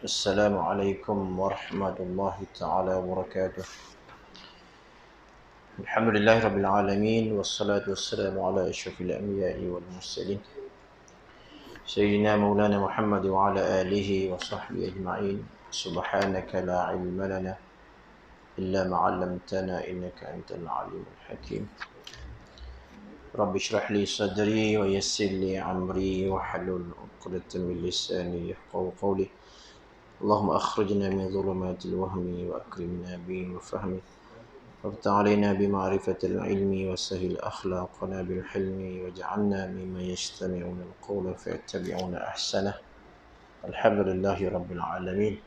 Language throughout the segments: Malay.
السلام عليكم ورحمة الله تعالى وبركاته. الحمد لله رب العالمين والصلاة والسلام على أشرف الأنبياء والمرسلين سيدنا مولانا محمد وعلى آله وصحبه أجمعين. سبحانك لا علم لنا إلا ما علمتنا إنك أنت العليم الحكيم. رب اشرح لي صدري ويسر لي أمري واحلل عقدة من لساني يفقهوا قولي. اللهم أخرجنا من ظلمات الوهم وأكرمنا بالفهم وفهم، وافتح علينا بمعرفة العلم وسهل أخلاقنا بالحلم، واجعلنا ممن يستمعون القول فيتبعون أحسنه. الحمد لله رب العالمين.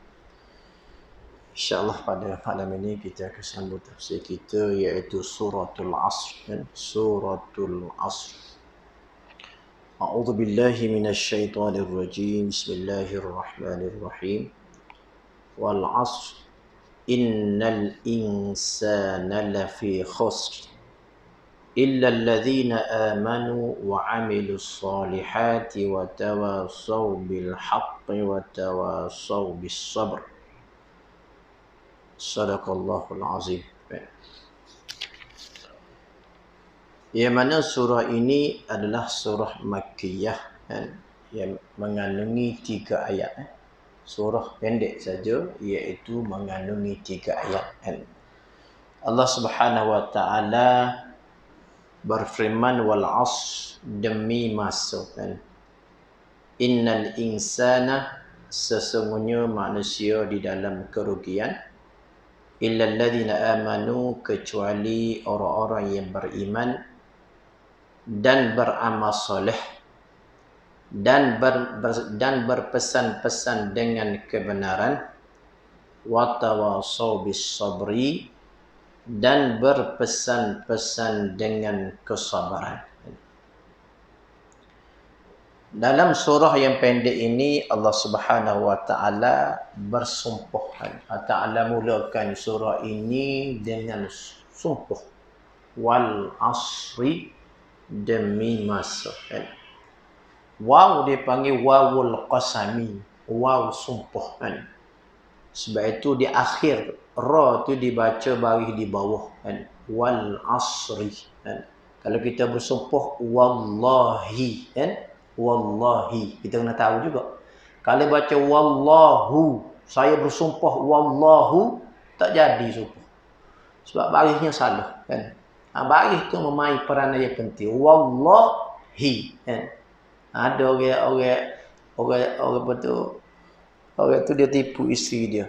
InsyaAllah pada malam ini kita akan sambung tafsir kita, iaitu Suratul Asr. Suratul Asr. A'udzu billahi minasyaitonir rajim. Bismillahirrahmanirrahim. Wal 'asr innal insana lafi khusr illa alladhina amanu wa 'amilus solihati wa tawassaw bil haqqi wa tawassaw bis sabr. Sadaqallahul azim. Yang mana surah ini adalah surah Makkiyah, yang mengandungi 3 ayat. Surah pendek saja, iaitu mengandungi 3 ayat. Allah Subhanahu wa taala berfirman, wal 'asr, demi masa. Innal insana, sesungguhnya manusia di dalam kerugian, illa alladhina amanu, kecuali orang-orang yang beriman dan beramal soleh dan berpesan-pesan dengan kebenaran, wa tawassaw bis sabri, dan berpesan-pesan dengan kesabaran. Dalam surah yang pendek ini Allah Subhanahu wa taala bersumpah. Ta'ala mulakan surah ini dengan sumpah. Wal asri, demi masa. Waw dipanggil wawul qasami, waw sumpah. Sebab itu di akhir ra tu dibaca baris di bawah. Wal asri. Kalau kita bersumpah wallahi, wallahi, kita kena tahu juga. Kalau baca wallahu, saya bersumpah wallahu, tak jadi sumpah. Sebab barisnya salah. Baris tu memain peranan yang penting. Wallahi. Ada orang betul. Orang tu dia tipu isteri dia.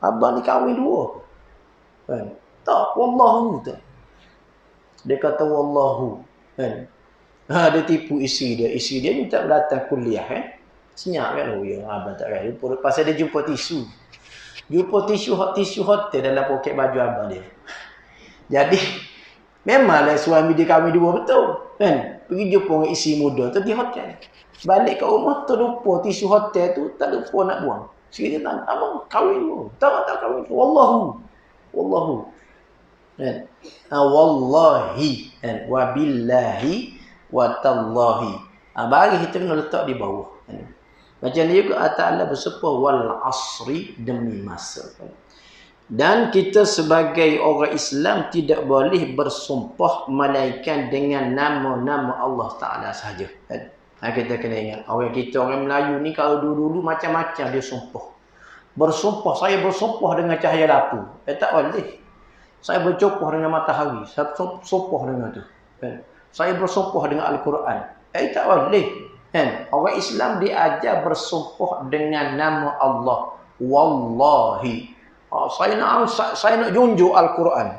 Abang ni kahwin 2. Tak, wallahu tu. Dia kata wallahu. Dia tipu isteri dia. Isteri dia minta datang kuliah. Senyap kan? Oh ya, abang tak kaya. Pasal dia jumpa tisu. Jumpa tisu hotel dalam poket baju abang dia. Jadi, memanglah suami dia kahwin 2 betul. Pergi jumpa dengan isteri muda tu di hotel. Balik ke rumah, terlupa tisu hotel tu, tak lupa nak buang. Isteri dia tanya, abang kahwin 2? Tak kahwin 2. Wallahu. Wallahu. Wallahi. Wabillahi. Watallahi. Baris itu kena letak di bawah. Macam ni juga Ta'ala bersumpah wal asri, demi masa. Dan kita sebagai orang Islam tidak boleh bersumpah melainkan dengan nama-nama Allah Ta'ala sahaja. Kita kena ingat, orang Melayu ni kalau dulu-dulu macam-macam dia sumpah. Bersumpah, saya bersumpah dengan cahaya lampu. Tak boleh. Saya bersumpah dengan matahari. Saya bersumpah dengan tu. Saya bersumpah dengan Al-Quran. Tak boleh. Orang Islam diajar bersumpah dengan nama Allah. Wallahi. Saya nak junjuk Al-Quran.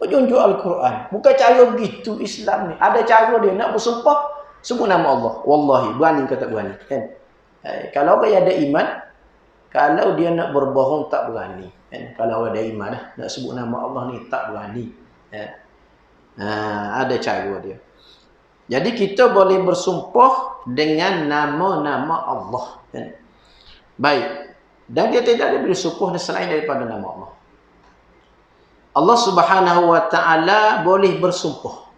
Junjuk Al-Quran. Bukan cara begitu Islam ni. Ada cara dia nak bersumpah, sebut nama Allah. Wallahi. Berani ke tak berani? Kalau orang yang ada iman, kalau dia nak berbohong tak berani. Kalau orang ada iman, nak sebut nama Allah ni tak berani. Ada cara dia. Jadi kita boleh bersumpah dengan nama-nama Allah. Baik. Dan dia tidak ada bersumpah selain daripada nama Allah. Allah Subhanahu wa taala boleh bersumpah.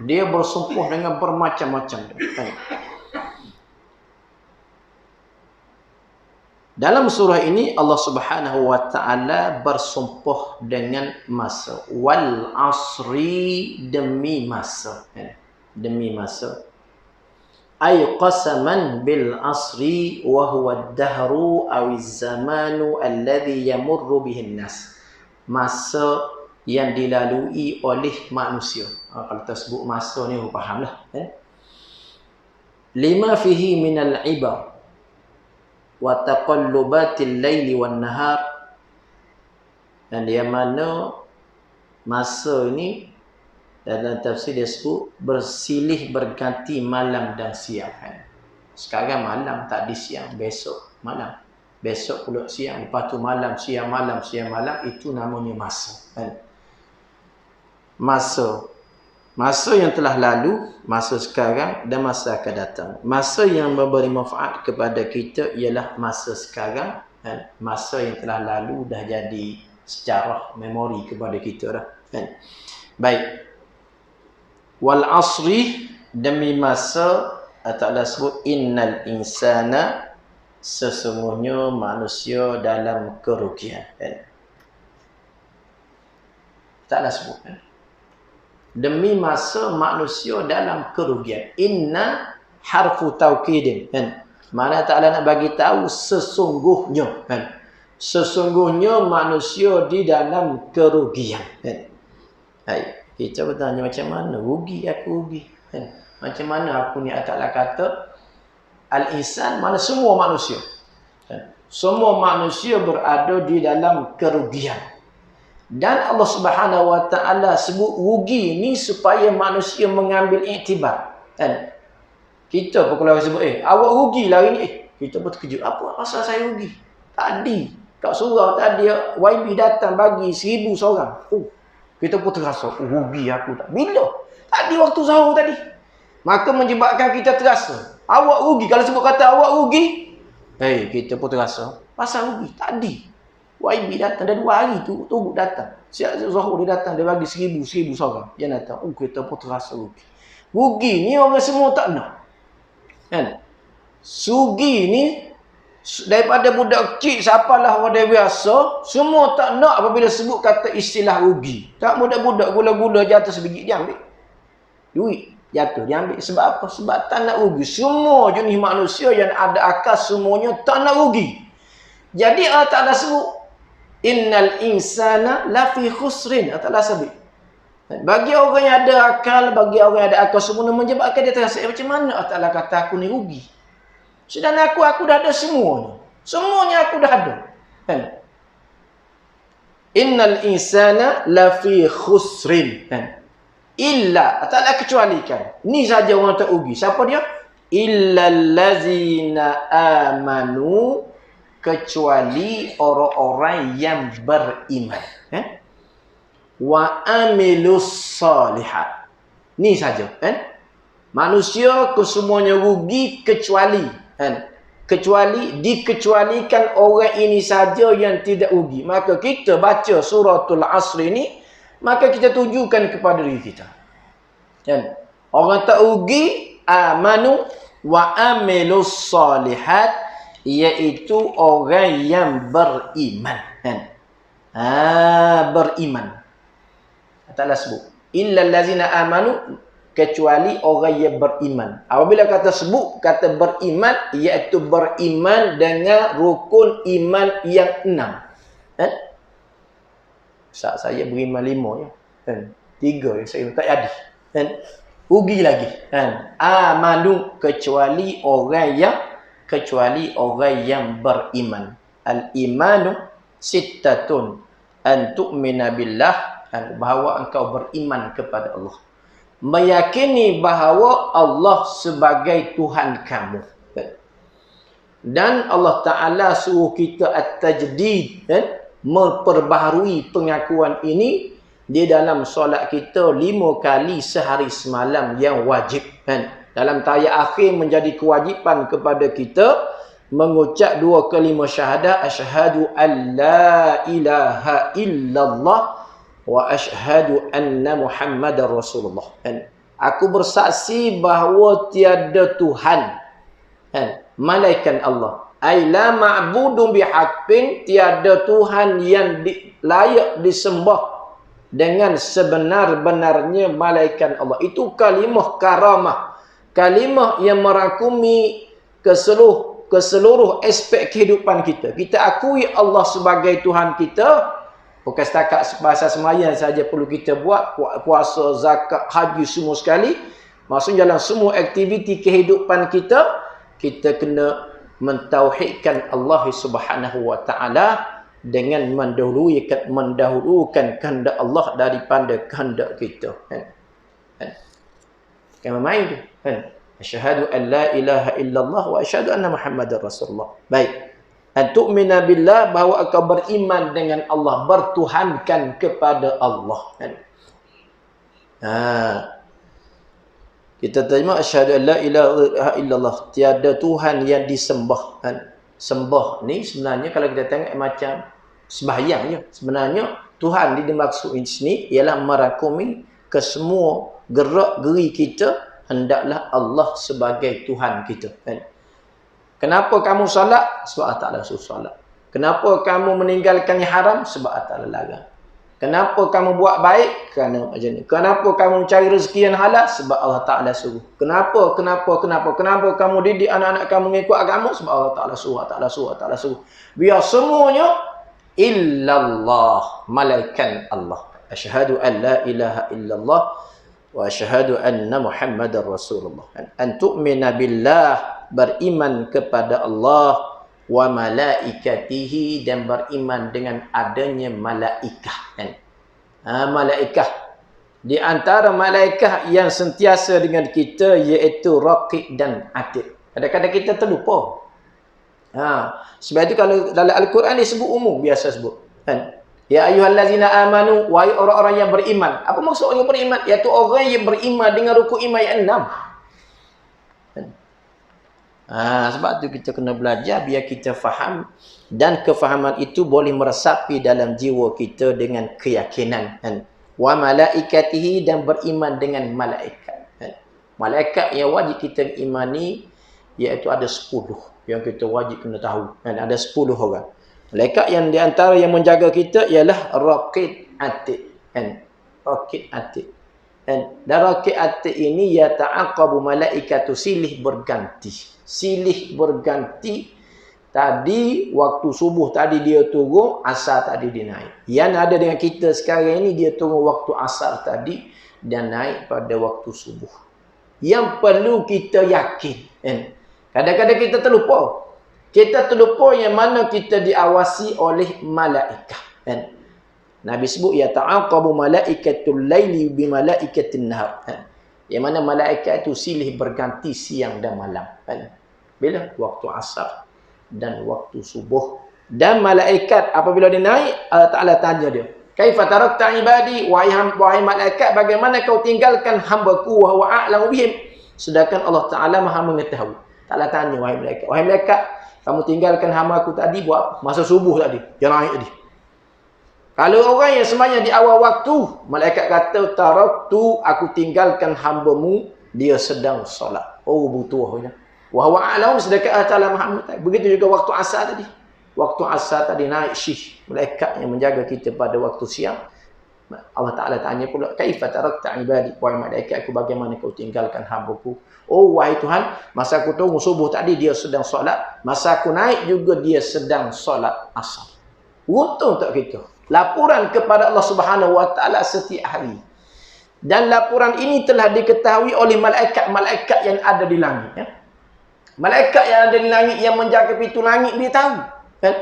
Dia bersumpah dengan bermacam-macam. Dalam surah ini Allah Subhanahu wa taala bersumpah dengan masa. Wal asri, demi masa. Demi masa. Ay qasaman bil asri wa huwa ad-dahru aw az-zamanu alladhi yamurru bihi an-nas. Masa yang dilalui oleh manusia. Kalau kita sebut masa ni fahamlah. Lima fihi minal ibar wa taqallubatil laili wan nahar, dan yang mana masa ini dalam tafsir dia sebut bersilih berganti malam dan siang. Sekarang malam, tak di siang, besok malam, besok pula siang, lepas tu malam, siang malam, siang malam, itu namanya masa. Masa yang telah lalu, masa sekarang dan masa akan datang. Masa yang memberi manfaat kepada kita ialah masa sekarang. Masa yang telah lalu dah jadi sejarah, memori kepada kita dah. Baik. Wal asri, demi masa, Allah sebut innal insana, sesungguhnya manusia dalam kerugian. Allah sebut. Demi masa manusia dalam kerugian. Inna harfu taukidin. Mana Ta'ala nak bagi tahu sesungguhnya. Sesungguhnya manusia di dalam kerugian. Hai, kita bertanya macam mana? Rugi, aku rugi. Macam mana aku ni Ta'ala kata al-insan, mana semua manusia. Semua manusia berada di dalam kerugian. Dan Allah Subhanahu wa taala sebut rugi ni supaya manusia mengambil iktibar. Kita pun kalau sebut awak rugi lah hari ni, kita pun terkejut. Apa asal saya rugi? Tadi kat surau tadi YB datang bagi 1000 seorang. Kita pun terasa rugi aku tak. Bila? Tadi waktu sahur tadi. Maka menyebabkan kita terasa awak rugi. Kalau sebut kata awak rugi, kita pun terasa pasal rugi tadi. YB datang dah 2 hari tu, tunggu datang. Siap Zuhur dia datang, dia bagi 1000 seorang. Dia datang, kita pun terasa rugi. Rugi ni orang semua tak nak. Sugi ni daripada budak kecil sapalah orang dewasa, semua tak nak apabila sebut kata istilah rugi. Tak budak-budak gula-gula jatuh sebiji dia ambil. Duit jatuh dia ambil. Sebab apa? Sebab tak nak rugi. Semua jenis manusia yang ada akal semuanya tak nak rugi. Jadi Allah Ta'ala sebut innal insana lafi khusrin. Allah sebut bagi orang yang ada akal, bagi orang yang ada akal semua, menyebabkan dia terasa macam mana Allah kata aku ni rugi. Sedangkan aku dah ada semuanya. Semuanya aku dah ada. Innal insana lafi khusrin. Illa, Allah kecualikan. Ni saja orang tak rugi. Siapa dia? Illal ladzina amanu, kecuali orang-orang yang beriman. Wa amilus salihat. Ni saja. Manusia kesemuanya rugi kecuali. Kecuali, dikecualikan orang ini saja yang tidak rugi. Maka kita baca suratul asri ni, maka kita tujukan kepada diri kita. Orang tak rugi, amanu wa amilus salihat, iaitu orang yang beriman. Beriman. Ta'ala sebut illal ladzina amanu, kecuali orang yang beriman. Apabila kata sebut kata beriman, iaitu beriman dengan rukun iman yang 6. Ustaz, saya beriman 5 je. 3 yang saya tak jadi. Rugi lagi. Amanu, kecuali orang yang beriman. Al-imanu sittatun, an tu'mina billah, bahawa engkau beriman kepada Allah, meyakini bahawa Allah sebagai Tuhan kamu, dan Allah Ta'ala suruh kita at-tajdid, memperbaharui pengakuan ini di dalam solat kita 5 kali sehari semalam yang wajib. Dalam tayat akhir menjadi kewajipan kepada kita mengucap 2 kalimah syahadah, asyhadu an la ilaha illallah wa asyhadu anna Muhammadar Rasulullah. Aku bersaksi bahawa tiada Tuhan melainkan Allah, Ai la ma'budun bihaqqin, tiada Tuhan yang layak disembah dengan sebenar-benarnya malaikat Allah. Itu kalimah karamah. Kalimah yang merangkumi keseluruh aspek kehidupan kita. Kita akui Allah sebagai Tuhan kita. Bukan setakat bahasa sembahyang saja perlu kita buat. Puasa, zakat, haji semua sekali. Maksudnya dalam semua aktiviti kehidupan kita, kita kena mentauhidkan Allah Subhanahu wa taala dengan mendahulukan kehendak Allah daripada kehendak kita. Kan main tu kan. Asyhadu an la ilaha illallah wa asyhadu anna Muhammadar Rasulullah. Baik. An tu'mina billah, bahawa engkau beriman dengan Allah, bertuhankan kepada Allah kan. Kita terima asyhadu an la ilaha illallah, tiada Tuhan yang disembah kan. Sembah ni sebenarnya kalau kita tengok macam sembahyang je. Sebenarnya Tuhan dimaksud di sini ialah merangkumi kesemua gerak-geri kita, hendaklah Allah sebagai Tuhan kita kan. Kenapa kamu solat? Sebab Allah Ta'ala suruh solat. Kenapa kamu meninggalkan yang haram? Sebab Allah Ta'ala larang. Kenapa kamu buat baik? Kerana macam ni. Kenapa kamu cari rezeki yang halal? Sebab Allah Ta'ala suruh. Kenapa kamu didik anak-anak kamu mengikut agama? Sebab Allah Ta'ala suruh, Allah Ta'ala suruh. Biar semuanya illallah, malaikat Allah. Asyhadu an la ilaha illallah wa asyhadu anna Muhammadar Rasulullah. An tu'mina billah, beriman kepada Allah, wa malaikatihi, dan beriman dengan adanya malaikah kan. Malaikah, di antara malaikah yang sentiasa dengan kita iaitu raqib dan atid. Kadang-kadang kita terlupa. Sebab itu kalau dalam Al-Quran disebut umum, biasa sebut kan. Ya ayyuhallazina amanu, wahai orang-orang yang beriman. Apa maksud orang yang beriman? Iaitu orang yang beriman dengan rukun iman yang 6. Sebab tu kita kena belajar biar kita faham, dan kefahaman itu boleh meresapi dalam jiwa kita dengan keyakinan kan. Wa malaikatihi, dan beriman dengan malaikat kan. Malaikat yang wajib kita imani iaitu ada 10 yang kita wajib kena tahu kan. Ada 10 orang. Malaikat yang di antara yang menjaga kita ialah raqib atid kan. Raqib atid. Dan raqib atid ini ya ta'aqabu malaikatu, silih berganti. Silih berganti. Tadi waktu subuh tadi dia turun, asar tadi dia naik. Yang ada dengan kita sekarang ini, dia turun waktu asar tadi dan naik pada waktu subuh. Yang perlu kita yakin kan. Kadang-kadang kita terlupa. Kita terlupa yang mana kita diawasi oleh malaikat kan. Nabi sebut ya ta'aqabu malaikatul laili bi malaikatin nahar kan. Yang mana malaikat itu silih berganti siang dan malam kan. Bila? Waktu asar dan waktu subuh. Dan malaikat apabila dia naik, Allah Ta'ala tanya dia, kaifa tarakta ibadi, wahai malaikat, bagaimana kau tinggalkan hamba-Ku, wa huwa a'lamu bihim, sedangkan Allah Ta'ala Maha mengetahui. Ta'ala tanya wahai malaikat, kamu tinggalkan hamba-Ku tadi buat masa subuh tadi, yang naik tadi. Kalau orang yang sembahyang di awal waktu, malaikat kata taraktu, aku tinggalkan hamba-Mu, dia sedang solat. Oh, butuh. Wa huwa a'lamu, sedangkan Allah Ta'ala Maha mengetahui. Begitu juga waktu asar tadi. Waktu asar tadi naik syih, malaikat yang menjaga kita pada waktu siang. Allah Ta'ala tanya pula, kaifa tarakta ibadi, wahai malaikat aku, bagaimana kau tinggalkan hamba-Ku? Oh wahai Tuhan, masa aku tunggu subuh tadi dia sedang solat, masa aku naik juga dia sedang solat asar. Untung tak kita. Laporan kepada Allah Subhanahu wa taala setiap hari. Dan laporan ini telah diketahui oleh malaikat-malaikat yang ada di langit ya. Malaikat yang ada di langit yang menjaga pintu langit dia tahu kan.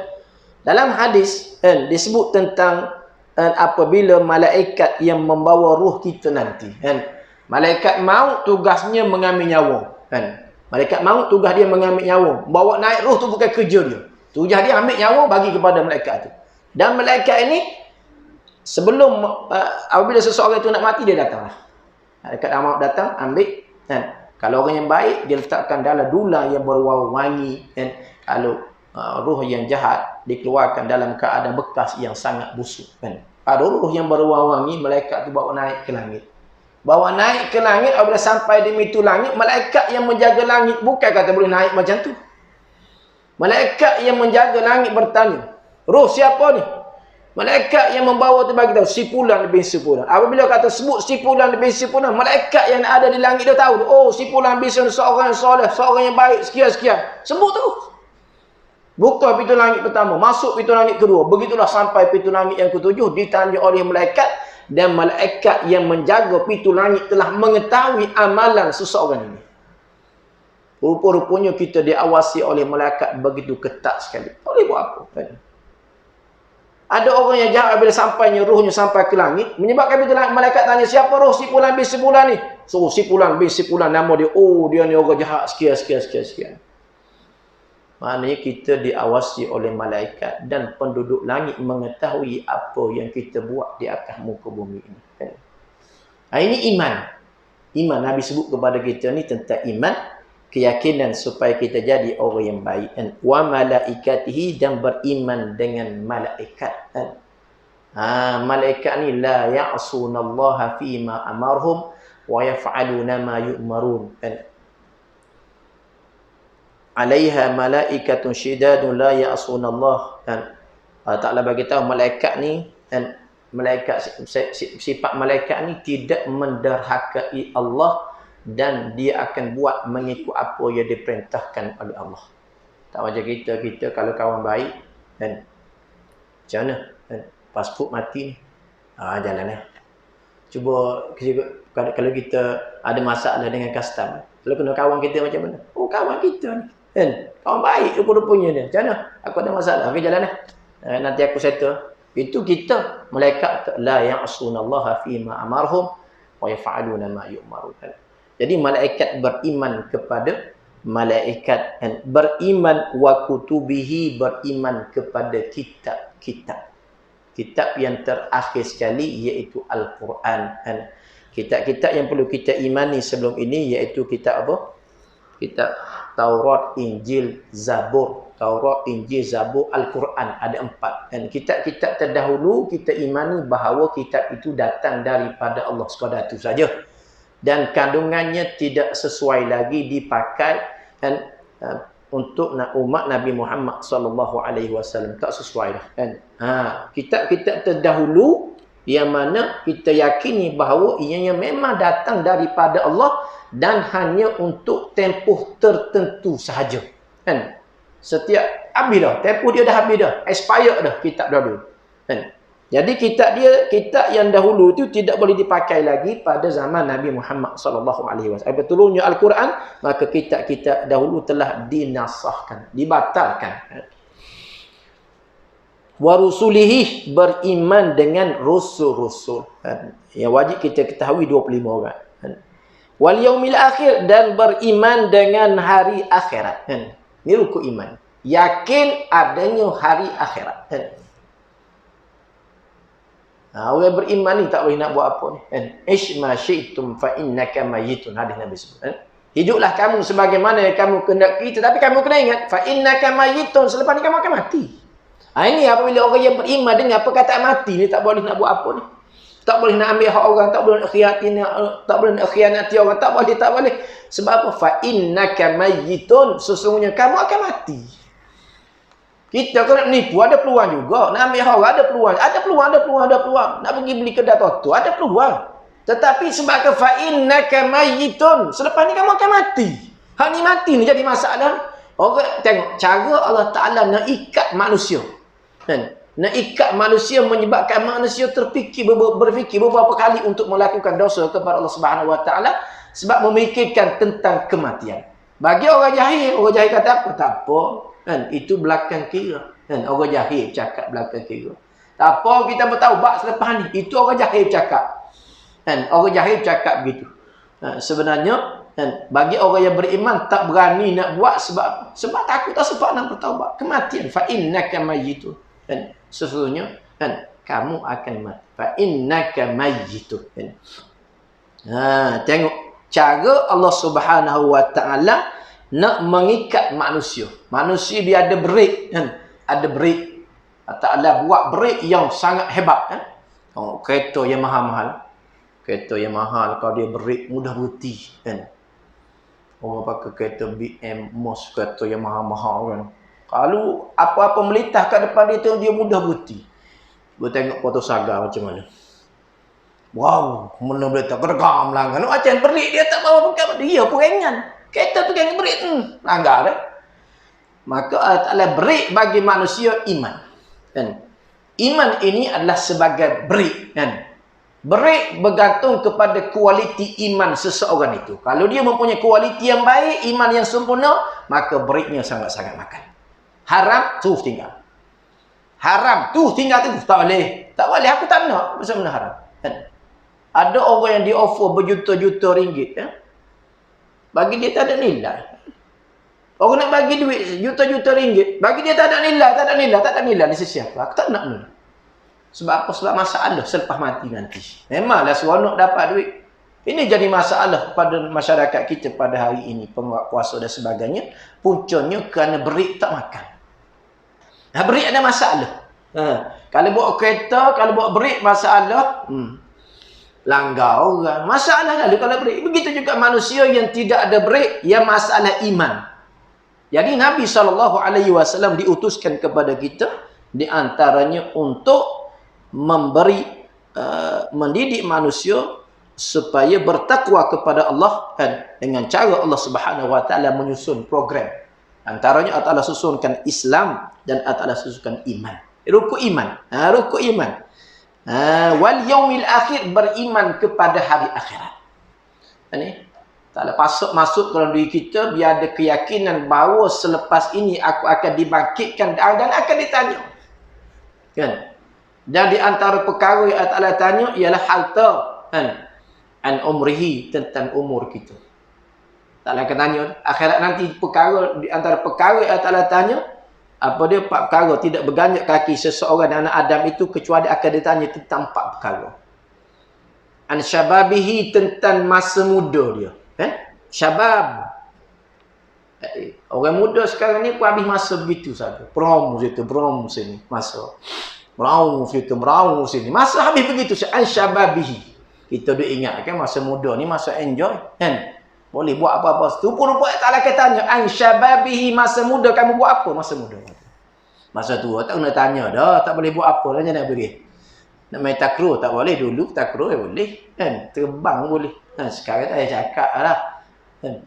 Dalam hadis kan disebut tentang apabila malaikat yang membawa ruh kita nanti kan. Malaikat maut tugasnya mengambil nyawa kan. Malaikat maut tugas dia mengambil nyawa. Bawa naik roh tu bukan kerja dia. Tugas dia ambil nyawa bagi kepada malaikat tu. Dan malaikat ini sebelum apabila seseorang itu nak mati, dia datanglah. Malaikat maut datang ambil kan. Kalau orang yang baik dia letakkan dalam dulang yang berwangi kan. Kalau roh yang jahat dikeluarkan dalam keadaan bekas yang sangat busuk kan. Ada roh yang berwangi, malaikat tu bawa naik ke langit. Bawa naik ke langit, apabila sampai di pintu langit, malaikat yang menjaga langit bukan kata boleh naik macam tu. Malaikat yang menjaga langit bertanya, roh siapa ni? Malaikat yang membawa tu bagi tahu sipulan lebih sipulan. Apabila kata sebut sipulan lebih sipulan, malaikat yang ada di langit dia tahu. Oh, sipulan lebih sipulan, seorang yang soleh, seorang yang baik, sekian-sekian. Sebut tu. Buka pintu langit pertama, masuk pintu langit kedua. Begitulah sampai pintu langit yang ketujuh ditanya oleh malaikat, dan malaikat yang menjaga pintu langit telah mengetahui amalan seseorang ini. Rupa-rupanya kita diawasi oleh malaikat begitu ketat sekali. Tak boleh buat apa. Kan? Ada orang yang jahat bila sampainya rohnya sampai ke langit, menyebabkan bila malaikat tanya siapa roh sipulan bin sipulan ni? So sipulan bin sipulan, nama dia, oh dia ni orang jahat sekian. Maknanya kita diawasi oleh malaikat dan penduduk langit mengetahui apa yang kita buat di atas muka bumi ini. Kan? Ini iman. Iman Nabi sebut kepada kita ni tentang iman, keyakinan supaya kita jadi orang yang baik. Wa malaikatihi, dan beriman dengan malaikat. Malaikat ni la ya'sunallaha fima amarhum wa yaf'aluna ma yu'marun. Alaiha malaikatun syidadun la ya'sunallah. Allah Ta'ala bagi tahu malaikat ni, malaikat, sifat malaikat ni tidak menderhakai Allah, dan dia akan buat mengikut apa yang diperintahkan oleh Allah. Tak macam kita kalau kawan baik, kan, macam mana? Pasport mati ni, jalan lah. Cuba kalau kita ada masalah dengan custom, kalau kena kawan kita macam mana? Oh, kawan kita ni, kan, kawan baik rupa-rupanya ni. Macam mana? Aku ada masalah, okey, jalan lah. Nanti aku settle. Itu kita, malaikat la ya'sunallaha fima amarhum wa yaf'aluna ma yu'marun. Jadi malaikat beriman kepada malaikat, dan beriman wa kutubihi, beriman kepada kitab-kitab. Kitab yang terakhir sekali iaitu Al-Quran. Kitab-kitab yang perlu kita imani sebelum ini iaitu kitab apa? Kitab Taurat, Injil, Zabur. Taurat, Injil, Zabur, Al-Quran. Ada 4. Dan kitab-kitab terdahulu kita imani bahawa kitab itu datang daripada Allah sekadar itu saja. Dan kandungannya tidak sesuai lagi dipakai untuk umat Nabi Muhammad SAW. Tak sesuai dah. Kan? Kitab-kitab terdahulu yang mana kita yakini bahawa ianya memang datang daripada Allah dan hanya untuk tempoh tertentu sahaja. Kan? Setiap habis dah, tempoh dia dah habis dah, expired dah kitab dahulu. Kan? Jadi kitab yang dahulu itu tidak boleh dipakai lagi pada zaman Nabi Muhammad SAW. Apabila turunnya Al-Quran, maka kitab-kitab dahulu telah dinasahkan, dibatalkan. Wa rusulihi, beriman dengan rusul-rusul. Yang wajib kita ketahui 25 orang. Wal yaumil akhir, dan beriman dengan hari akhirat. Ini rukun iman. Yakin adanya hari akhirat. Orang beriman ni tak boleh nak buat apa ni. Ish ma syi'tum fa innaka mayyitun. Hadis Nabi sebut. Hiduplah kamu sebagaimana yang kamu kehendaki, tetapi kamu kena ingat fa innaka mayyitun, selepas ni kamu akan mati. Ini apabila orang yang beriman dengan perkataan mati ni tak boleh nak buat apa ni. Tak boleh nak ambil hak orang, tak boleh nak khianati orang, tak boleh. Sebab apa? Fa innaka mayyitun, sesungguhnya kamu akan mati. Kita kalau nak menipu ada peluang juga. Nak ambil orang ada peluang. Nak pergi beli kedai toto ada peluang. Tetapi sebab fa innaka mayyitun, selepas ni kamu akan mati. Hak ni mati ni jadi masalah. Orang tengok cara Allah Taala nak ikat manusia. Nak ikat manusia menyebabkan manusia berfikir beberapa kali untuk melakukan dosa kepada Allah Subhanahu Wa Taala sebab memikirkan tentang kematian. Bagi orang jahil kata apa? Tak apa. Itu belakang kira. Orang jahil cakap belakang kira. Tak apa, kita bertahu bab selepas ni. Itu orang jahil cakap. Orang jahil cakap begitu. Sebenarnya bagi orang yang beriman tak berani nak buat sebab takut tak sebab nak bertaubat. Kematian. Fa innaka mayyitun. Sesungguhnya kamu akan mati. Fa innaka mayyitun. Tengok cara Allah Subhanahu Wa Taala nak mengikat manusia. Manusia dia ada break. Ada break. Allah buat break yang sangat hebat. Kereta yang mahal-mahal. Kalau dia break mudah berhenti. Orang pakai kereta BM, Mos, kereta yang mahal-mahal kan. Kalau apa-apa melitah kat depan dia tu, dia mudah berhenti. Gua tengok foto Saga macam mana. Wow, mana boleh tak kerekam langgar. Macam berik dia tak bawa pegang. Dia pegangan. Kereta pegang berik. Langgar dah. Maka Allah Ta'ala berik bagi manusia iman. Kan? Iman ini adalah sebagai berik. Kan? Berik bergantung kepada kualiti iman seseorang itu. Kalau dia mempunyai kualiti yang baik, iman yang sempurna, maka beriknya sangat-sangat makan. Haram, tu tinggal. Haram, tu tinggal tu. Tak boleh. Tak boleh, aku tak nak. Pasal mana haram? Kan? Ada orang yang di-offer berjuta-juta ringgit. Ya? Bagi dia tak ada nilai. Orang nak bagi duit juta-juta ringgit. Bagi dia tak ada nilai, tak ada nilai, tak ada nilai. Dia siapa? Aku tak nak ni. Sebab apa? Sebab masalah selepas mati nanti. Memanglah seronok dapat duit. Ini jadi masalah pada masyarakat kita pada hari ini. Penguasa dan sebagainya. Puncanya kerana berik tak makan. Berik ada masalah. Kalau bawa kereta, kalau bawa berik masalah. Langgar orang. Masalah lalu kalau berik. Begitu juga manusia yang tidak ada berik, yang masalah iman. Jadi Nabi SAW diutuskan kepada kita, di antaranya untuk mendidik manusia supaya bertakwa kepada Allah, kan, dengan cara Allah Subhanahu Wa Taala menyusun program. Antaranya Allah susunkan Islam dan Allah susunkan iman. Rukuk iman. Rukuk iman. Wal yaumil akhir, beriman kepada hari akhirat. Ini tak masuk dalam diri kita, biar ada keyakinan bahawa selepas ini aku akan dibangkitkan dan akan ditanya. Kan? Dan di antara perkara yang Allah tanya ialah harta, kan? An umrihi, tentang umur kita. Tak akan tanya akhirat nanti perkara, di antara perkara yang Allah tanya, apa dia? 4 perkara. Tidak berganjak kaki seseorang anak Adam itu kecuali akan ditanya tentang 4 perkara. An syababihi, tentang masa muda dia. Syabab. Orang muda sekarang ni pun habis masa begitu saja. Berom situ, berom sini. Masa. Berom situ, berom sini. Masa habis begitu. An syababihi. Kita duk ingat kan masa muda ni masa enjoy. Kan? Boleh buat apa-apa. Rupa-rupa tak akan tanya. An syababihi, masa muda kamu buat apa masa muda? Masa tua tak kena tanya dah. Tak boleh buat apa. Tanya nak pergi. Nak main takraw tak boleh. Dulu takraw boleh. Kan? Terbang boleh. Sekarang tak payah cakap lah. Kan?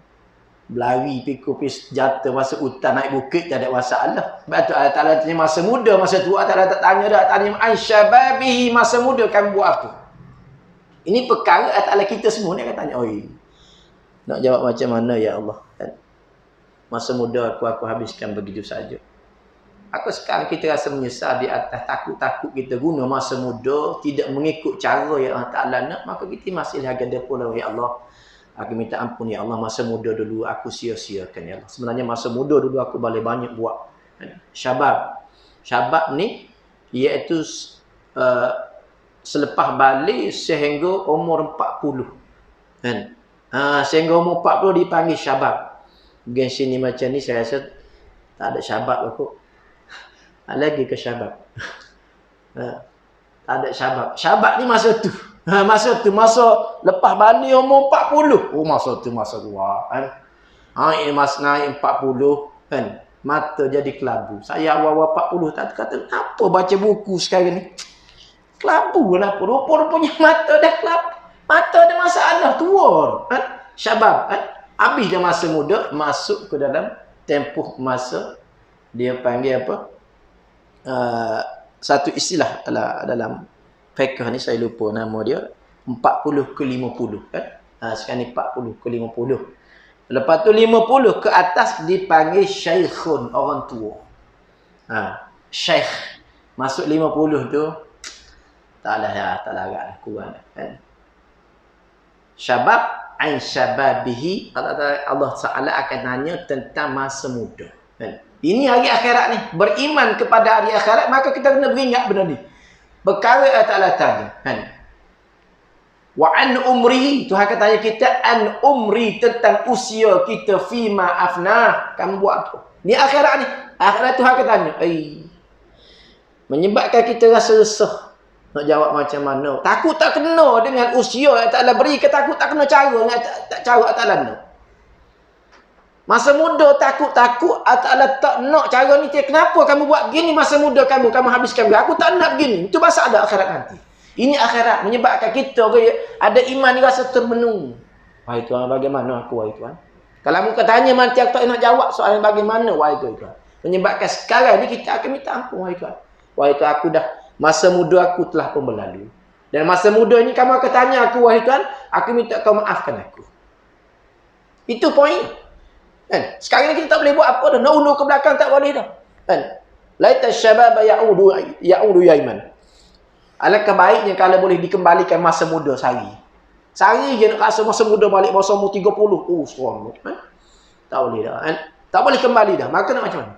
Berlari, pikul-pikul jatuh masuk hutan, naik bukit, tak ada masalah. Sebab tu Allah Ta'ala tanya masa muda, masa tua Allah tak tanya dah. Tanya an syababihi, masa muda kamu buat apa? Ini perkara Allah Ta'ala kita semua ni akan tanya. Oi, nak jawab macam mana ya Allah? Kan? Masa muda aku habiskan begitu saja. Aku sekarang kita rasa menyesal di atas takut-takut kita guna masa muda, tidak mengikut cara yang Allah Ta'ala nak, maka kita masih lagi ada pula, ya Allah, aku minta ampun ya Allah, masa muda dulu aku sia-siakan ya Allah. Sebenarnya masa muda dulu aku boleh banyak buat. Syabab. Syabab ni iaitu selepas balik sehingga umur 40. Kan? Sehingga umur 40 dipanggil syabab. Gen sini macam ni saya rasa tak ada syabab aku. Lagi ke syabab. Tak ada syabab. Syabab ni masa tu. Masa lepas balik umur 40. Oh, masa tu masa tua kan. Ini mas naik 40 kan. Mata jadi kelabu. Saya awal-awal 40 tak kata apa baca buku sekarang ni. Kelabu kenapa? Rupa-rupanya mata dah kelabu. Mata ada masalah, tua kan. Syabab kan. Habis dah masa muda, masuk ke dalam tempoh masa dia panggil apa? Satu istilah dalam fiqh ni saya lupa nama dia, 40 ke 50 kan. Sekarang ni 40 ke 50. Lepas tu 50 ke atas dipanggil syaikhun, orang tua. Syekh. Masuk 50 tu tak larat kurang kan. Syabab an syababihi, Allah Taala akan tanya tentang masa muda kan. Ini hari akhirat ni, beriman kepada hari akhirat, maka kita kena beringat benda ni. Perkara Allah Ta'ala tanya kan. Wa an umrihi, Tuhan akan tanya kita an umri, tentang usia kita, fima afnah, kamu buat apa? Ni akhirat ni. Akhirat Tuhan akan tanya. Menyebabkan kita rasa resah. Nak jawab macam mana? Takut tak kena dengan usia yang Allah Ta'ala beri, ke takut tak kena cara, tak cara Allah Ta'ala nak. Masa muda takut-takut, Allah tak nak cara ni. Kenapa kamu buat begini masa muda kamu? Kamu habiskan begini. Aku tak nak begini. Itu pasal ada akhirat nanti. Ini akhirat menyebabkan kita ada iman ni rasa termenung. Wahai Tuhan, bagaimana aku, wahai Tuhan? Kalau muka tanya nanti aku tak nak jawab soalan bagaimana, wahai Tuhan. Menyebabkan sekarang ni kita akan minta ampun, wahai Tuhan. Wahai Tuhan, aku dah, masa muda aku telah pun berlalu. Dan masa muda ni kamu akan tanya aku, wahai Tuhan, aku minta kau maafkan aku. Itu poin. Kan? Sekarang ni kita tak boleh buat apa dah. Nak undur ke belakang tak boleh dah. Kan? Laita syababa ya'udu yaiman. Alangkah baiknya kalau boleh dikembalikan masa muda sehari. Sehari je nak rasa masa muda balik masa umur 30. Oh, seronok. Kan? Tak boleh dah. Kan? Tak boleh kembali dah. Maka nak macam mana?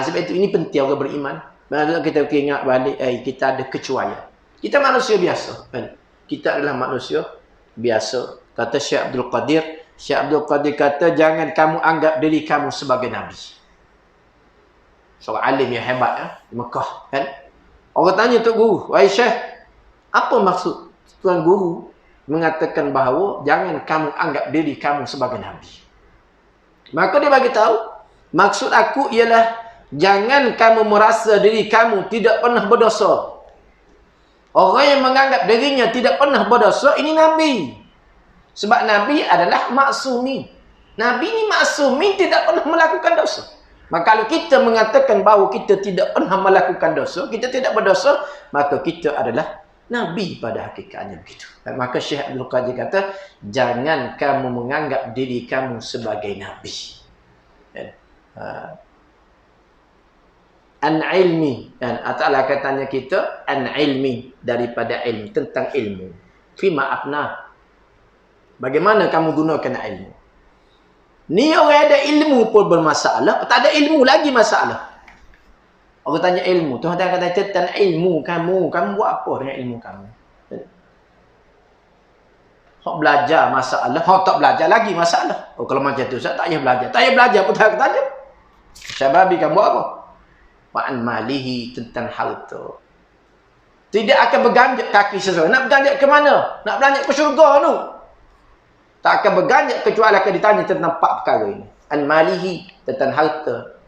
Sebab itu ini penting orang beriman. Maksudnya kita ingat balik kita ada kecuaian. Kita manusia biasa. Kan? Kita adalah manusia biasa. Kata Syekh Abdul Qadir. Syekh Abdul Qadir kata, jangan kamu anggap diri kamu sebagai Nabi. Seorang alim yang hebat di Mekah. Kan? Orang tanya Tok Guru, wahai Syekh, apa maksud Tuan Guru mengatakan bahawa jangan kamu anggap diri kamu sebagai Nabi? Maka dia bagi tahu, maksud aku ialah jangan kamu merasa diri kamu tidak pernah berdosa. Orang yang menganggap dirinya tidak pernah berdosa, ini Nabi. Sebab Nabi adalah maksumi. Nabi ni maksumi, tidak pernah melakukan dosa. Maka kalau kita mengatakan bahawa kita tidak pernah melakukan dosa, kita tidak berdosa, maka kita adalah Nabi pada hakikatnya begitu. Dan maka Syekh Abdul Qadir kata, jangan kamu menganggap diri kamu sebagai Nabi. An ilmi. Dan Allah katanya kita, an ilmi, daripada ilmu, tentang ilmu. Fima apna. Bagaimana kamu gunakan ilmu? Ni orang ada ilmu pun bermasalah. Tak ada ilmu lagi masalah. Orang tanya ilmu. Tuhan kata tentang ilmu kamu. Kamu buat apa dengan ilmu kamu? Hak belajar masalah. Hak tak belajar lagi masalah. Oh, kalau macam tu, saya tak payah belajar. Tak payah belajar pun tak tanya. Syababi kamu buat apa? Wa'an malihi, tentang harta. Tidak akan berganjak kaki seseorang. Nak berganjak ke mana? Nak berganjak ke syurga tu. Tak akan berganjak kecuali akan ditanya tentang 4 perkara ini. An malihi, tentang harta.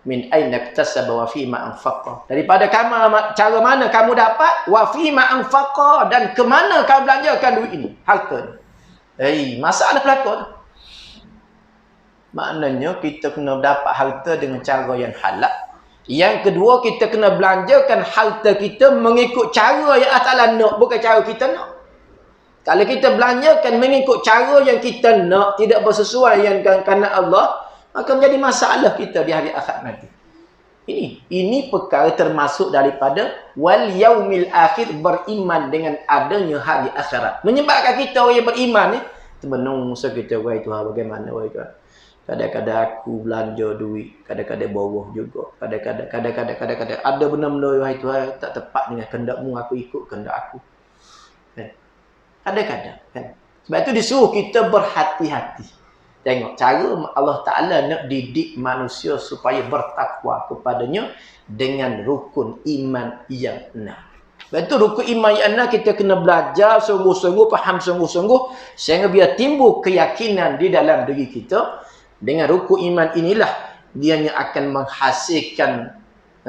Min aina iktasaba wa fima anfaqa. Daripada kamu, cara mana kamu dapat, wa fima anfaqa, dan ke mana kamu belanjakan duit ini, harta ni. Masalah pelakon. Maknanya kita kena dapat harta dengan cara yang halal. Yang kedua, kita kena belanjakan harta kita mengikut cara yang Allah Ta'ala nak, bukan cara kita nak. Kalau kita belanjakan mengikut cara yang kita nak, tidak bersesuaian dengan kehendak Allah, maka menjadi masalah kita di hari akhirat nanti. Ini perkara termasuk daripada wal yaumil akhir, beriman dengan adanya hari akhirat. Menyebabkan kita orang yang beriman ni termenung masa kita, wahai Tuhan, bagaimana wahai Tuhan? Kadang-kadang aku belanja duit, kadang-kadang bawah juga. Kadang-kadang ada benda-benda, wahai Tuhan, tak tepat dengan kehendak-Mu, aku ikut kehendak aku. Kadang-kadang kan. Sebab itu disuruh kita berhati-hati. Tengok cara Allah Ta'ala nak didik manusia supaya bertakwa kepadanya dengan rukun iman yang 6. Sebab itu rukun iman yang 6 kita kena belajar sungguh-sungguh, faham sungguh-sungguh, sehingga biar timbul keyakinan di dalam diri kita. Dengan rukun iman inilah dia yang akan menghasilkan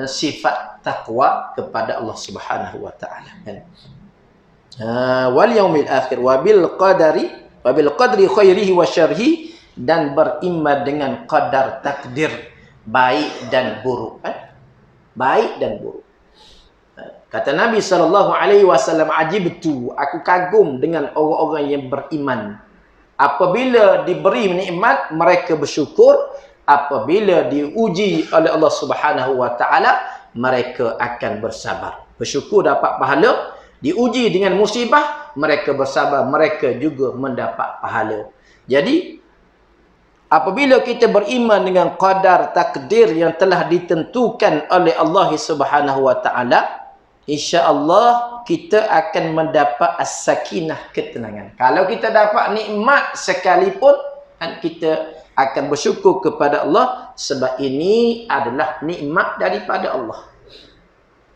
sifat takwa kepada Allah Subhanahu wa Ta'ala. Kan? Wal yaumil akhir wabil qadri khairihi wa syarhi, dan beriman dengan qadar takdir baik dan buruk. Baik dan buruk. Kata Nabi SAW, ajibtu, aku kagum dengan orang-orang yang beriman. Apabila diberi nikmat, mereka bersyukur. Apabila diuji oleh Allah Subhanahu wa Ta'ala, mereka akan bersabar. Bersyukur dapat pahala. Diuji dengan musibah, mereka bersabar, mereka juga mendapat pahala. Jadi, apabila kita beriman dengan qadar takdir yang telah ditentukan oleh Allah Subhanahu wa Ta'ala, insya-Allah kita akan mendapat as-sakinah, ketenangan. Kalau kita dapat nikmat sekalipun, kan kita akan bersyukur kepada Allah, sebab ini adalah nikmat daripada Allah.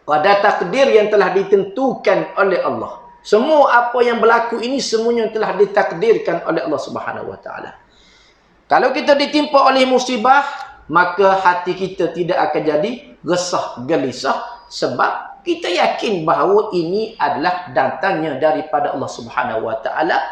Qadar takdir yang telah ditentukan oleh Allah. Semua apa yang berlaku ini semuanya telah ditakdirkan oleh Allah Subhanahu wa Ta'ala. Kalau kita ditimpa oleh musibah, maka hati kita tidak akan jadi resah gelisah, sebab kita yakin bahawa ini adalah datangnya daripada Allah Subhanahu Wa Taala,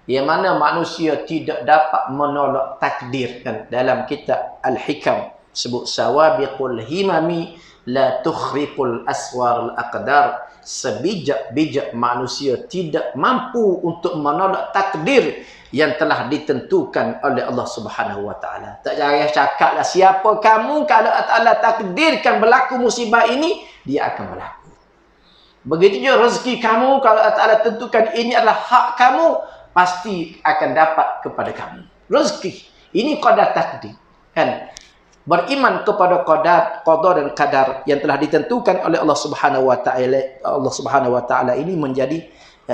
yang mana manusia tidak dapat menolak takdir. Kan dalam kitab Al-Hikam sebut sawabiqul himami la tukhriqul aswarul aqdar. Sebijak-bijak manusia tidak mampu untuk menolak takdir yang telah ditentukan oleh Allah Subhanahu Wa Taala. Tak payah cakaplah siapa kamu, kalau Allah Taala takdirkan berlaku musibah ini, dia akan berlaku. Begitu juga rezeki kamu, kalau Allah Taala tentukan ini adalah hak kamu, pasti akan dapat kepada kamu. Rezeki ini qadar takdir, kan? Beriman kepada qada dan qadar yang telah ditentukan oleh Allah Subhanahu Wa Taala. Allah Subhanahu Wa Taala ini menjadi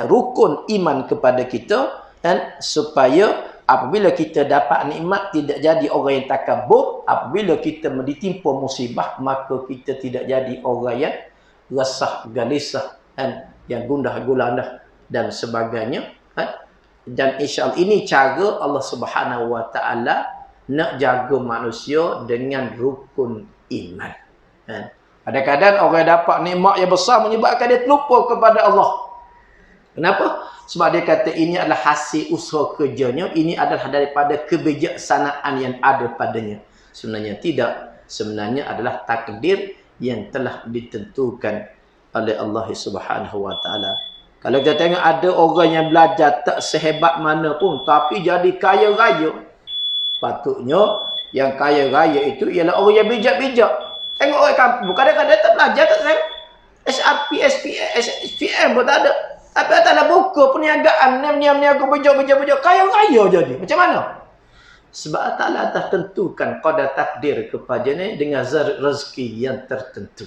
rukun iman kepada kita, dan supaya apabila kita dapat nikmat tidak jadi orang yang takabur, apabila kita ditimpa musibah maka kita tidak jadi orang yang resah gelisah dan yang gundah gulana dan sebagainya. Dan insya-Allah ini cara Allah Subhanahu Wa Taala nak jaga manusia dengan rukun iman. Kadang-kadang orang dapat nikmat yang besar menyebabkan dia terlupa kepada Allah. Kenapa? Sebab dia kata ini adalah hasil usaha kerjanya, ini adalah daripada kebijaksanaan yang ada padanya. Sebenarnya tidak. Sebenarnya adalah takdir yang telah ditentukan oleh Allah Subhanahu Wa Taala. Kalau kita tengok ada orang yang belajar tak sehebat mana pun tapi jadi kaya raya, patutnya yang kaya raya itu ialah orang yang bijak-bijak. Tengok orang kampung, kadang-kadang tak belajar, tak tahu SRP, SPM pun tak ada. Tapi tak ada buku perniagaan, niam-niam-niaga bijak-bijak, kaya raya jadi. Macam mana? Sebab Allah Ta'ala telah tentukan qadar takdir kepadanya dengan rezeki yang tertentu.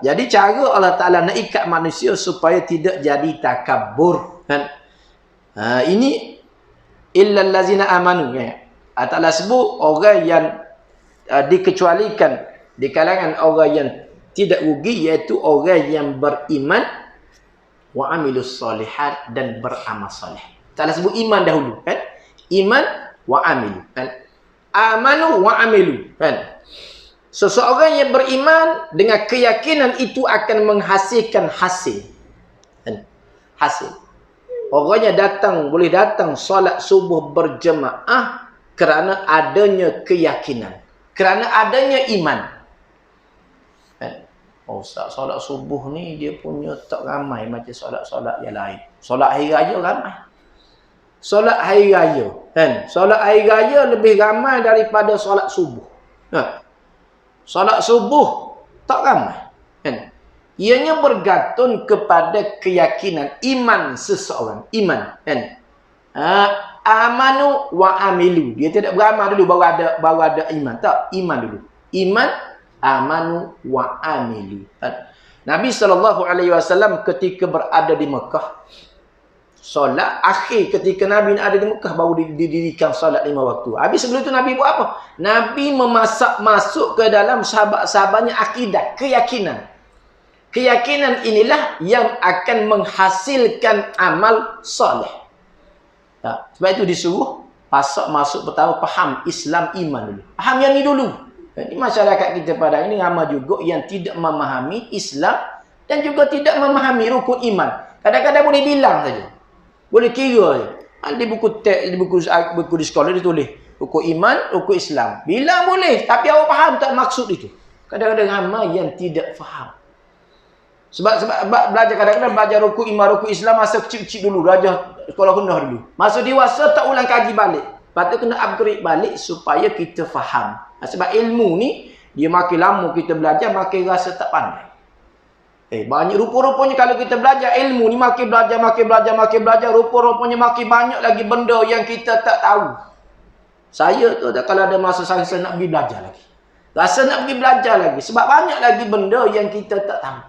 Jadi cara Allah Ta'ala nak ikat manusia supaya tidak jadi takabur. Ini illal lazina amanu. Allah Ta'ala sebut orang yang dikecualikan di kalangan orang yang tidak rugi, iaitu orang yang beriman wa amilus solihat, dan beramal soleh. Ta'ala sebut iman dahulu, kan? Iman wa amilu, kan? Amanu wa amilu, kan? Seseorang yang beriman dengan keyakinan itu akan menghasilkan hasil, kan? Hasil. Orangnya boleh datang solat subuh berjemaah kerana adanya keyakinan, kerana adanya iman. Oh, solat subuh ni dia punya tak ramai macam solat-solat yang lain. Solat hari raya ramai. Solat hari raya, kan? Solat hari raya lebih ramai daripada solat subuh. Solat subuh tak ramai, kan? Ianya bergantung kepada keyakinan, iman seseorang. Iman, kan? Amanu wa amilu. Dia tidak beramal dulu baru ada iman. Tak, iman dulu. Iman, amanu wa amilu. Nabi SAW ketika berada di Mekah, solat akhir ketika Nabi ada di Mekah baru didirikan solat 5 waktu. Habis sebelum itu Nabi buat apa? Nabi masuk ke dalam sahabat-sahabatnya akidah, keyakinan. Keyakinan inilah yang akan menghasilkan amal soleh. Sebab itu disuruh masuk pertama faham Islam, iman dulu. Faham yang ni dulu. Di masyarakat kita pada ini ramai juga yang tidak memahami Islam dan juga tidak memahami rukun iman. Kadang-kadang boleh bilang saja. Boleh kira je. Di buku teks, di buku di sekolah ditulis rukun iman, rukun Islam. Bilang boleh, tapi awak faham tak maksud itu. Kadang-kadang ramai yang tidak faham. Sebab belajar kadang-kadang belajar rukun iman, rukun Islam masa kecil-kecil dulu, belajar sekolah rendah dulu. Masa dewasa tak ulang kaji balik. Lepas tu kena upgrade balik supaya kita faham. Sebab ilmu ni, dia makin lama kita belajar, makin rasa tak pandai. Banyak rupa-rupanya kalau kita belajar ilmu ni, makin belajar, rupa-rupanya makin banyak lagi benda yang kita tak tahu. Saya tu kalau ada masa saya nak pergi belajar lagi. Rasa nak pergi belajar lagi. Sebab banyak lagi benda yang kita tak tahu.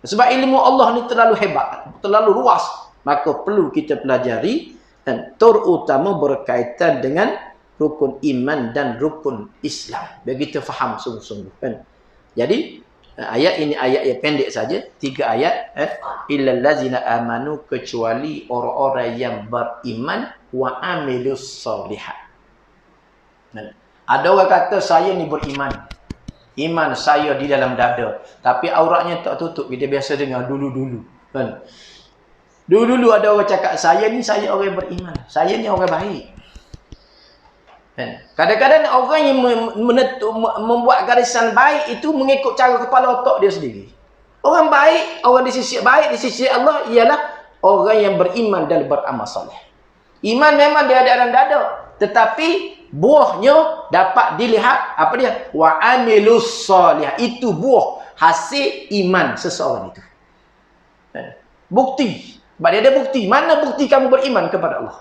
Sebab ilmu Allah ni terlalu hebat, terlalu luas. Maka perlu kita pelajari, dan terutama berkaitan dengan rukun iman dan rukun Islam. Biar kita faham sungguh-sungguh, kan? Jadi Ayat ini ayat yang pendek saja, 3 ayat. Illal ladzina amanu, kecuali orang-orang yang beriman wa amilus solihat. Ada orang kata saya ni beriman. Iman saya di dalam dada, tapi auratnya tak tutup. Kita biasa dengar dulu-dulu, kan? Dulu-dulu ada orang cakap saya ni saya orang beriman. Saya ni orang baik. Kan? Kadang-kadang orang yang membuat garisan baik itu mengikut cara kepala otak dia sendiri. Orang baik, orang di sisi Allah ialah orang yang beriman dan beramal soleh. Iman memang dia ada dalam dada, tetapi buahnya dapat dilihat apa dia? Wa amilus solih. Itu buah hasil iman seseorang itu. Bukti. Sebab dia ada bukti. Mana bukti kamu beriman kepada Allah?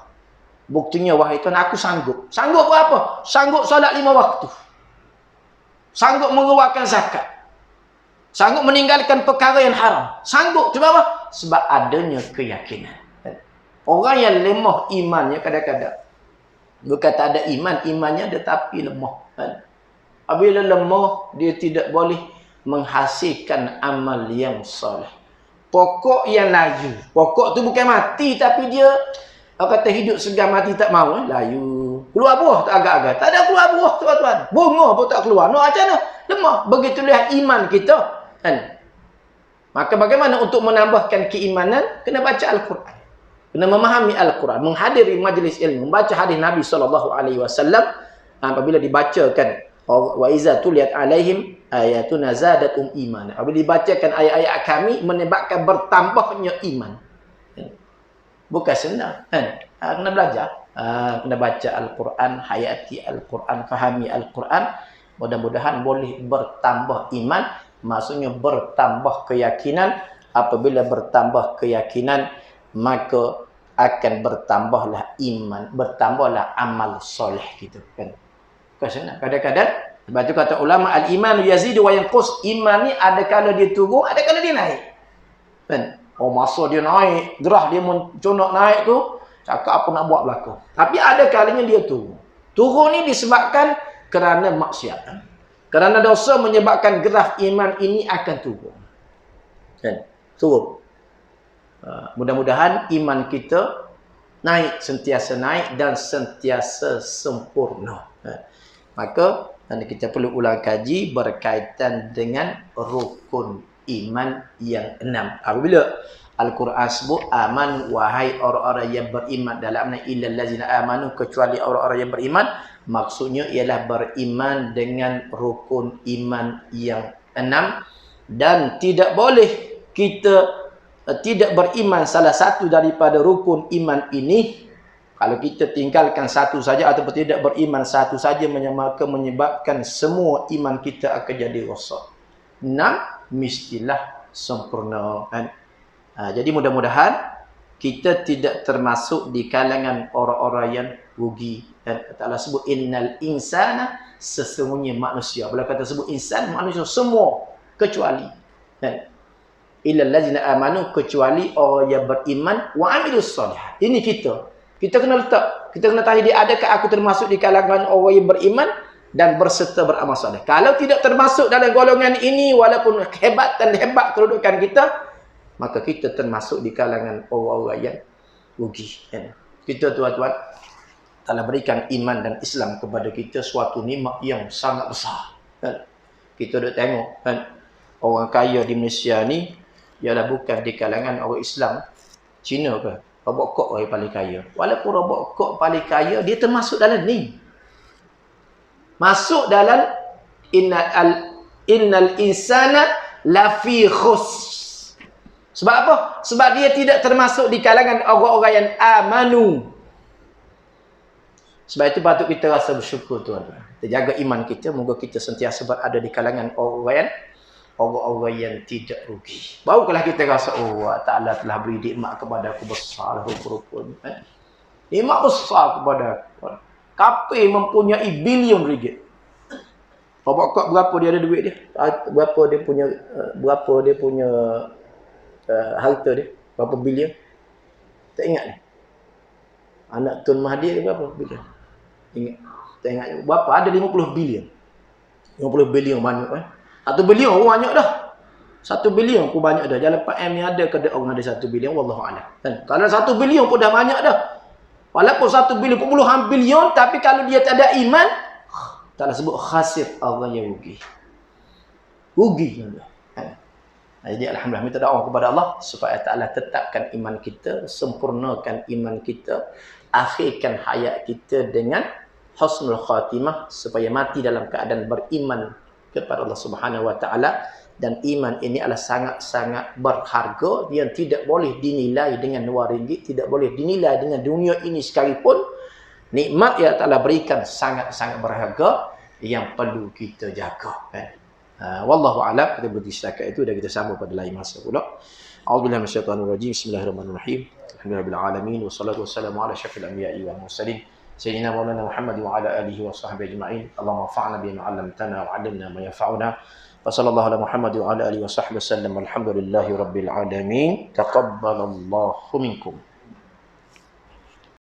Buktinya, wahai Tuhan, aku sanggup. Sanggup buat apa? Sanggup solat 5 waktu. Sanggup mengeluarkan zakat. Sanggup meninggalkan perkara yang haram. Sanggup. Sebab apa? Sebab adanya keyakinan. Orang yang lemah imannya kadang-kadang, bukan tak ada iman, imannya tetapi lemah. Apabila lemah, dia tidak boleh menghasilkan amal yang soleh. Pokok yang layu. Pokok tu bukan mati, tapi dia, orang kata hidup segar mati tak mau. Layu. Keluar buah tak agak-agak. Tak ada keluar buah, tuan-tuan. Bunga pun tak keluar. Nak macam mana? Lemah. Begitulah iman kita. Kan? Maka bagaimana untuk menambahkan keimanan? Kena baca Al-Quran. Kena memahami Al-Quran, menghadiri majlis ilmu, membaca hadis Nabi SAW. Apabila dibacakan, wa iza tuliyat alaihim ayatuna zadatum iman. Apabila dibacakan ayat-ayat kami, menyebabkan bertambahnya iman. Bukan senang, kan? Kena belajar, kena baca Al-Quran, hayati Al-Quran, fahami Al-Quran. Mudah-mudahan boleh bertambah iman, maksudnya bertambah keyakinan. Apabila bertambah keyakinan, maka akan bertambahlah iman, bertambahlah amal soleh gitu, kan? Bukan kadang-kadang, sebab tu kata ulama, al-iman yazidu wa yanqus. Iman ni ada kala dia turun, ada kala dia naik, kan? Oh, masa dia naik, gerah dia menconak naik tu, cakap apa nak buat belakang. Tapi ada kalanya dia turun. Turun ni disebabkan kerana maksiat, kerana dosa menyebabkan gerah iman ini akan turun, kan? Turun. Mudah-mudahan iman kita naik, sentiasa naik dan sentiasa sempurna. Maka kita perlu ulang kaji berkaitan dengan rukun iman yang 6. Apabila Al-Quran sebut aman, wahai orang-orang yang beriman, dalam illal ladzina amanu, kecuali orang-orang yang beriman, maksudnya ialah beriman dengan rukun iman yang 6. Dan tidak boleh kita tidak beriman salah satu daripada rukun iman ini. Kalau kita tinggalkan satu saja ataupun tidak beriman satu saja, menyebabkan semua iman kita akan jadi rosak. 6 mestilah sempurna, kan? Jadi mudah-mudahan kita tidak termasuk di kalangan orang-orang yang rugi. Dan Allah sebut innal insana, sesungguhnya manusia. Bila kata sebut insan, manusia semua kecuali, kan? Illal ladzina amanu, kecuali orang yang beriman wa amilus solihat. Ini kita kena letak, kita kena tanya dia, adakah aku termasuk di kalangan orang yang beriman dan berserta beramal soleh? Kalau tidak termasuk dalam golongan ini, walaupun hebat kedudukan kita, maka kita termasuk di kalangan orang-orang yang rugi, kan? Kita, tuan-tuan, telah berikan iman dan Islam kepada kita suatu nikmat yang sangat besar, kan? Kita duk tengok, kan, orang kaya di Malaysia ni ialah bukan di kalangan orang Islam. Cina ke? Robot Kok orang paling kaya. Walaupun Robot Kok paling kaya, dia termasuk dalam ni. Masuk dalam innal insana lafi khus. Sebab apa? Sebab dia tidak termasuk di kalangan orang-orang yang amanu. Sebab itu patut kita rasa bersyukur, tuan-tuan. Kita jaga iman kita, moga kita sentiasa berada di kalangan orang-orang yang tidak rugi. Barulah kita rasa, oh, Allah Ta'ala telah beri nikmat kepada aku besar, rupa-rupanya. Nikmat besar kepada aku. Kapil mempunyai bilion ringgit. Robot Kok berapa dia ada duit dia? Berapa dia punya harta dia? Berapa bilion? Tak ingat ni. Anak Tun Mahathir berapa bilion? Ingat. Tak ingat. Berapa? Ada 50 bilion. 50 bilion banyak, atau bilion banyak dah. 1 bilion pun banyak dah. Jalan 4M ni ada ke orang ada 1 bilion? Wallahu a'lam. Kan? Kalau 1 bilion pun dah banyak dah. Walaupun 1 bilion, puluhan bilion, tapi kalau dia tak ada iman, taklah sebut khasir, Allah yang rugi. Rugi. Jadi alhamdulillah minta doa kepada Allah supaya Ta'ala tetapkan iman kita, sempurnakan iman kita, akhirkan hayat kita dengan husnul khatimah supaya mati dalam keadaan beriman kepada Allah Subhanahu wa taala. Dan iman ini adalah sangat-sangat berharga yang tidak boleh dinilai dengan RM2, tidak boleh dinilai dengan dunia ini sekalipun. Nikmat yang Allah berikan sangat-sangat berharga yang perlu kita jaga, kan? Wallahu a'lam. Kita berhenti setakat itu dan kita sambung pada lain masa pula. A'udzubillahi minasyaitonir rajim. Bismillahirrahmanirrahim. Alhamdulillahil alamin wassalatu wassalamu ala asyrafil anbiya'i wal mursalin sayyidina maulana Muhammad wa ala alihi wa sahbihi ajma'in. Allahumma fa'alna bima 'allamtana wa 'allimna ma yanfa'una. Wa sallallahu ala Muhammad wa ala alihi wa sahbihi wasallam. Alhamdulillahi rabbil alamin. Taqabbalallahu minkum.